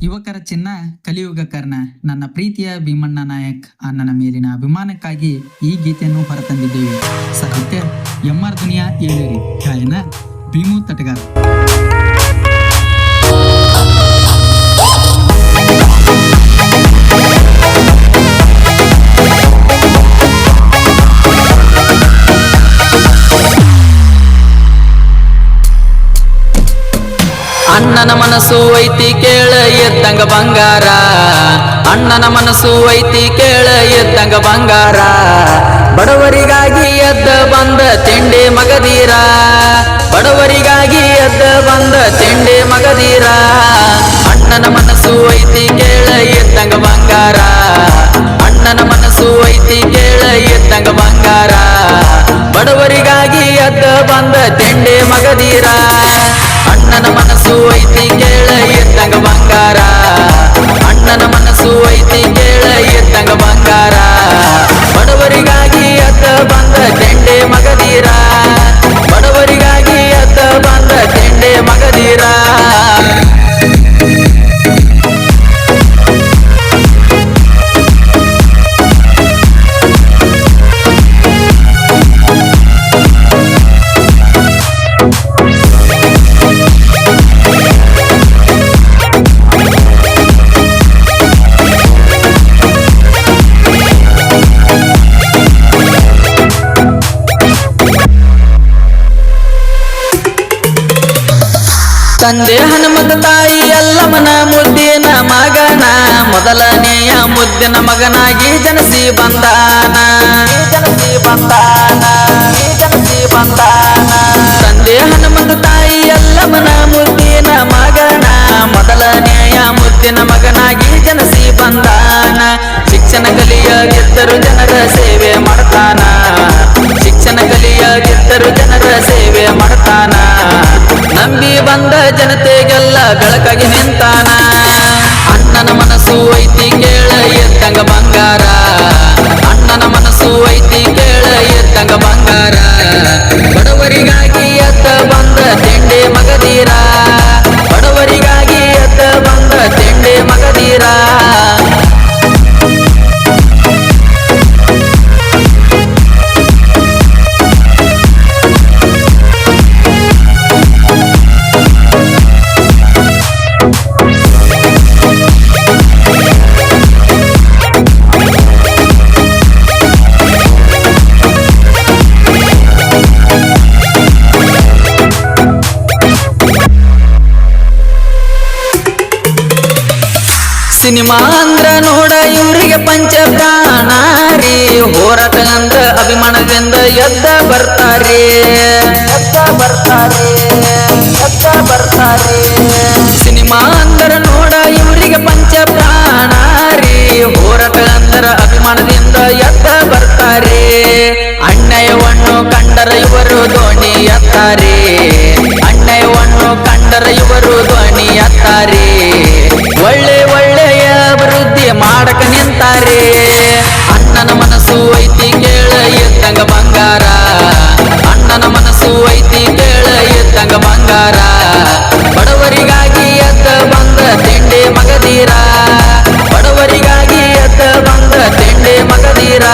ಯುವಕರ ಚಿನ್ನ ಕಲಿಯುಗ ಕರ್ಣ ನನ್ನ ಪ್ರೀತಿಯ ಭೀಮಣ್ಣ ನಾಯಕ್ ಅಣ್ಣನ ಮೇಲಿನ ಅಭಿಮಾನಕ್ಕಾಗಿ ಈ ಗೀತೆಯನ್ನು ಹೊರತಂದಿದ್ದೇವೆ. ಸಾಹಿತ್ಯ ಎಂ.ಆರ್. ದುನಿಯಾ ಏಳೇರಿ, ಗಾಯನ ಭೀಮು ತಟಗಾರ. ಅಣ್ಣನ ಮನಸ್ಸು ಐತಿ ಕೇಳ ಎದ್ದಂಗ ಬಂಗಾರ, ಅಣ್ಣನ ಮನಸ್ಸು ಐತಿ ಕೇಳ ಎದ್ದಂಗ ಬಂಗಾರ. ಬಡವರಿಗಾಗಿ ಎದ್ದ ಬಂದ ತಿಂಡಿ ಮಗದೀರ, ಬಡವರಿಗಾಗಿ ಎದ್ದ ಬಂದ ತಿಂಡಿ ಮಗದೀರ. ಅಣ್ಣನ ಮನಸ್ಸು ಐತಿ ಕೇಳ ಎದ್ದಂಗ ಬಂಗಾರ, ಅಣ್ಣನ ಮನಸ್ಸು ಐತಿ ಕೇಳ ಎದ್ದಂಗ ಬಂಗಾರ. ಬಡವರಿಗಾಗಿ ಎದ್ದ ಬಂದ ತಿಂಡಿ ಮಗದೀರ. ಅಣ್ಣನ ಮನಸ್ಸು ಐತಿ ಕೇಳ ಎದ್ದಂಗ ಬಂಗಾರ, ಅಣ್ಣನ ಮನಸ್ಸು ಐತಿ ಕೇಳ ಎದ್ದಂಗ ಬಂಗಾರ. ಬಡವರಿಗಾಗಿ ಎದ್ದ ಬಂದ ತಿಂಡಿ ಮಗದೀರ, ಬಡವರಿಗಾಗಿ ಎದ್ದ ಬಂದ ತಿಂಡಿ ಮಗದೀರ. ತಂದೆ ಹನುಮಂತ ತಾಯಿ ಎಲ್ಲಮ್ಮನ ಮುದ್ದಿನ ಮಗನ, ಮೊದಲನೆಯ ಮುದ್ದಿನ ಮಗನಾಗಿ ಜನಸಿ ಬಂದಾನ, ಜನಸಿ ಬಂದಾನ, ಜನಸಿ ಬಂದಾನ. ತಂದೆ ಹನುಮಂತ ತಾಯಿ ಎಲ್ಲಮ್ಮನ ಮುದ್ದಿನ ಮಗನ, ಮೊದಲನೆಯ ಮುದ್ದಿನ ಮಗನಾಗಿ ಜನಸಿ ಬಂದಾನ. ಶಿಕ್ಷಣ ಕಲಿಯಾಗಿದ್ದರು ಜನರ ಸೇವೆ ಮಾಡ್ತಾನ, ಶಿಕ್ಷಣ ಕಲಿಯಾಗಿದ್ದರು ಜನರ ಸೇವೆ ಮಾಡ್ತಾನ. ನಂಬಿ ಬಂದ ಜನತೆಗೆಲ್ಲ ಬೆಳಕಾಗಿ ನಿಂತಾನ. ಅಣ್ಣನ ಮನಸ್ಸು ಐತಿ ಕೇಳ ಎದ್ದಂಗ ಬಂಗಾರ, ಅಣ್ಣನ ಮನಸ್ಸು ಐತಿ ಕೇಳ ಎದ್ದಂಗ ಬಂಗಾರ. ಬಡವರಿಗಾಗಿ ಎದ್ದ ಬಂದ ತಿಂಡಿ ಮಗದೀರ, ಬಡವರಿಗಾಗಿ ಎದ್ದ ಬಂದ ತಿಂಡಿ ಮಗದೀರ. ಸಿನಿಮಾ ಅಂದ್ರ ನೋಡ ಇವ್ರಿಗೆ ಪಂಚ ಪ್ರಾಣಾರಿ, ಹೋರಾಟ ಅಂದ್ರ ಅಭಿಮಾನದಿಂದ ಎದ್ದ ಬರ್ತಾರೆ, ಎದ್ದ ಬರ್ತಾರೆ, ಎದ್ದ ಬರ್ತಾರೆ. ಸಿನಿಮಾ ಅಂದ್ರ ನೋಡ ಇವ್ರಿಗೆ ಪಂಚ ಪ್ರಾಣಾರಿ, ಹೋರಾಟ ಅಂದ್ರ ಅಭಿಮಾನದಿಂದ ಎದ್ದ ಬರ್ತಾರೆ. ಅನ್ಯಾಯವನ್ನು ಕಂಡರ ಇವರು ಧ್ವನಿ ಎತ್ತಾರೆ, ಅನ್ಯಾಯವನ್ನು ಕಂಡರ ಇವರು ಧ್ವನಿ ಎತ್ತಾರೆ. ಒಳ್ಳೆ ಒಳ್ಳೆಯ ಅಭಿವೃದ್ಧಿ ಮಾಡಕ ನಿಂತಾರೆ. ಅಣ್ಣನ ಮನಸ್ಸು ಐತಿ ಕೇಳ ಎದ್ದಂಗ ಬಂಗಾರ, ಅಣ್ಣನ ಮನಸ್ಸು ಐತಿ ಕೇಳ ಎದ್ದಂಗ ಬಂಗಾರ. ಬಡವರಿಗಾಗಿ ಎದ್ದ ಬಂದ ತಿಂಡಿ ಮಗದೀರ, ಬಡವರಿಗಾಗಿ ಎದ್ದ ಬಂದ ತಿಂಡಿ ಮಗದೀರ.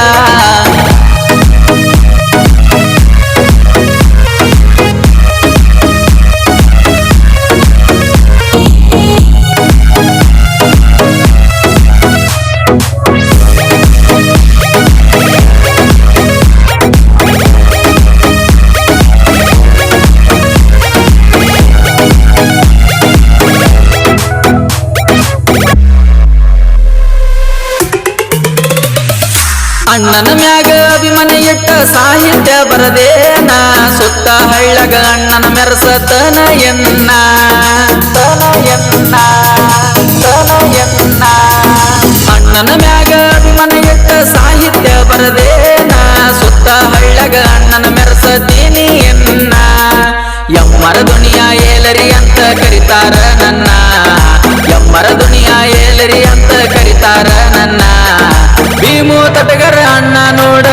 ಅಣ್ಣನ ಮ್ಯಾಗ ಅಭಿಮಾನ ಇಟ್ಟ ಸಾಹಿತ್ಯ ಬರದೇನ, ಸುತ್ತ ಹಳ್ಳಗ ಅಣ್ಣನ ಮೆರಸತನ ಎನ್ನ, ತನ ಎನ್ನ, ತನ ಎನ್ನ. ಅಣ್ಣನ ಮ್ಯಾಗ ಅಭಿಮಾನ ಇಟ್ಟ ಸಾಹಿತ್ಯ ಬರದೇನ, ಸುತ್ತ ಹಳ್ಳಗ ಅಣ್ಣನ ಮೆರಸತೀನಿ ಎನ್ನ. ಎಮ್ಮರ ದುನಿಯಾ ಏಲರಿ ಅಂತ ಕರಿತಾರ ನನ್ನ, ಎಮ್ಮರ ದುನಿಯಾ ಏಲರಿ ಅಂತ ಕರಿತಾರ ನನ್ನ. ಭೀಮು ತಟಗರ ಅಣ್ಣ ನೋಡ